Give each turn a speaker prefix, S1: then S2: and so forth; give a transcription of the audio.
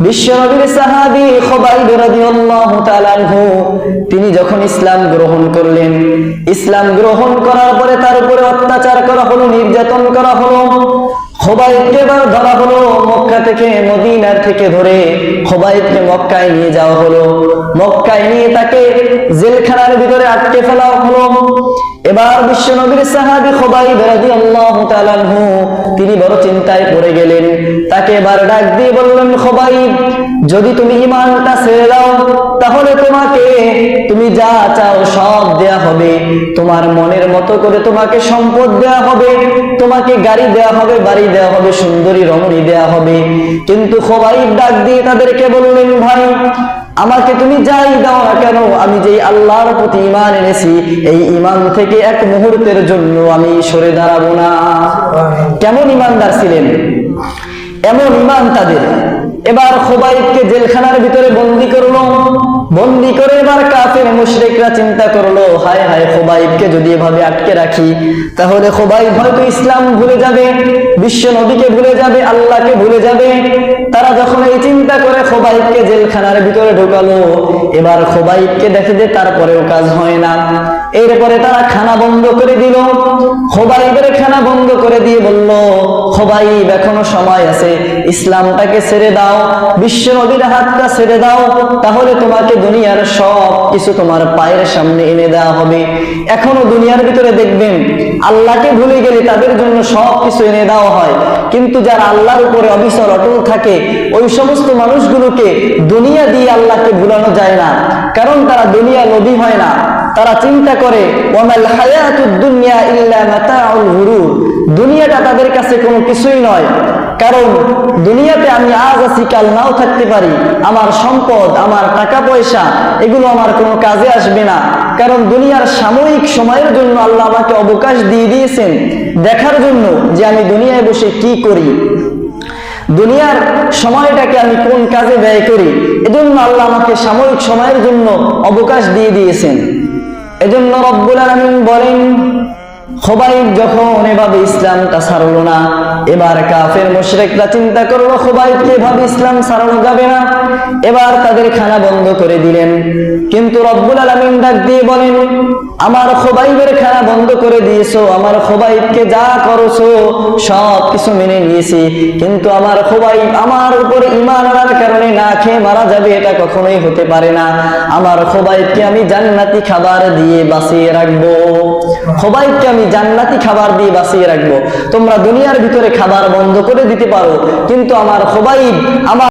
S1: বিশ্বনবীর সাহাবী খুবাইব রাদিয়াল্লাহু তাআলা আনহু তিনি যখন ইসলাম গ্রহণ করলেন, ইসলাম গ্রহণ করার পরে তার উপরে অত্যাচার করা হলো, নির্যাতন করা হলো। খুবাইবকে এবার ধরা হলো, মক্কা থেকে মদিনার থেকে ধরে খুবাইবকে মক্কায় নিয়ে যাওয়া হলো। মক্কায় নিয়ে তাকে জেলখানার ভিতরে আটকে ফেলা হলো। এবার বিশ্বনবীর সাহাবী খুবাইব রাদিয়াল্লাহু তাআলা আনহু তিনি বড় চিন্তায় পড়ে গেলেন। তাকে এবার ডাক দিয়ে বললেন, খুবাইব, যদি তুমি ঈমানটা ছেড়ে দাও তাহলে তোমাকে তুমি যা চাও সব দেয়া হবে, তোমার মনের মতো করে তোমাকে সম্পদ দেয়া হবে, তোমাকে গাড়ি দেয়া হবে, বাড়ি দেয়া হবে, সুন্দরী রমণী দেয়া হবে। কিন্তু খুবাইব ডাক দিয়ে তাদেরকে বললেন, ভাই, আমাকে তুমি যাই দাও না কেন, আমি যেই আল্লাহর প্রতি ঈমান এনেছি এই ঈমান থেকে এক মুহূর্তের জন্য আমি সরে দাঁড়াবো না। কেমন ঈমানদার ছিলেন, এমন ঈমান তাদের। এবার খুবাইবকে জেলখানার ভিতরে বন্দী করলো। বন্দী করে এবার কাফের মুশরিকরা চিন্তা করলো, হায় হায়, খুবাইবকে যদি এভাবে আটকে রাখি তাহলে খুবাইব হয়তো ইসলাম ভুলে যাবে, বিশ্ব নবীকে ভুলে যাবে, আল্লাহকে ভুলে যাবে। তারা যখন এই চিন্তা করে খুবাইবকে জেলখানার ভিতরে ঢোকালো, এবার খুবাইবকে দেখে যে তারপরেও কাজ হয় না। এরপরে তারা খানা বন্ধ করে দিল। খুবাইবের খানা বন্ধ করে দিয়ে বলল, খুবাইব, এখনো সময় আছে, ইসলামটাকে ছেড়ে দাও, বিশ্ব নবীর হাতটা ছেড়ে দাও, তাহলে তোমাকে দুনিয়ার সব কিছু তোমার পায়ের সামনে এনে দেওয়া হবে। এখনো দুনিয়ার ভিতরে দেখবেন আল্লাহকে ভুলে গেলে তাদের জন্য সব কিছু এনে দেওয়া হয়, কিন্তু যারা আল্লাহর উপরে অবিচল অটল থাকে ওই সমস্ত মানুষগুলোকে দুনিয়া দিয়ে আল্লাহকে ভুলানো যায় না, কারণ তারা দুনিয়া লোভী হয় না। তারা চিন্তা করে, ওয়ামাল হায়াতুদ দুনিয়া ইল্লা মাতাউল গুরুর, দুনিয়াটা তাদের কাছে কোনো কিছুই নয়, কারণ দুনিয়াতে আমি আজ আছি কাল নাও থাকতে পারি, আমার সম্পদ, আমার টাকা পয়সা এগুলো আমার কোনো কাজে আসবে না, কারণ দুনিয়ার সাময়িক সময়ের জন্য আল্লাহ আমাকে অবকাশ দিয়ে দিয়েছেন দেখার জন্য যে আমি দুনিয়ায় বসে কি করি, দুনিয়ার সময়টাকে আমি কোন কাজে ব্যয় করি। এজন্য আল্লাহ আমাকে সাময়িক সময়ের জন্য অবকাশ দিয়ে দিয়েছেন। এজন্য রব্বুল আলামিন বলেন, খুবাইব যখন এভাবে ইসলামটা ছাড়লো না, এবার কাফের মুশরিকরা চিন্তা করলো খুবাইবকে এভাবে ইসলাম ছাড়ানো যাবে না, এবার তাদের খানা বন্ধ করে দিলেন। কিন্তু রব্বুল আলামিন ডাক দিয়ে বলেন, আমার খুবাইবের খানা বন্ধ করে দিয়েছো, আমার খুবাইবকে যা করছো সব কিছু মেনে নিয়েছি, কিন্তু আমার খুবাইব আমার উপরে ঈমান আনার কারণে না খেয়ে মারা যাবে, এটা কখনোই হতে পারে না। আমার খুবাইবকে আমি জান্নাতি খাবার দিয়ে বাঁচিয়ে রাখবো, খুবাইবকে আমি জান্নাতি খাবার দিয়ে বাঁচিয়ে রাখবো। তোমরা দুনিয়ার ভিতরে খাবার বন্ধ করে দিতে পারো, কিন্তু আমার খুবাইব আমার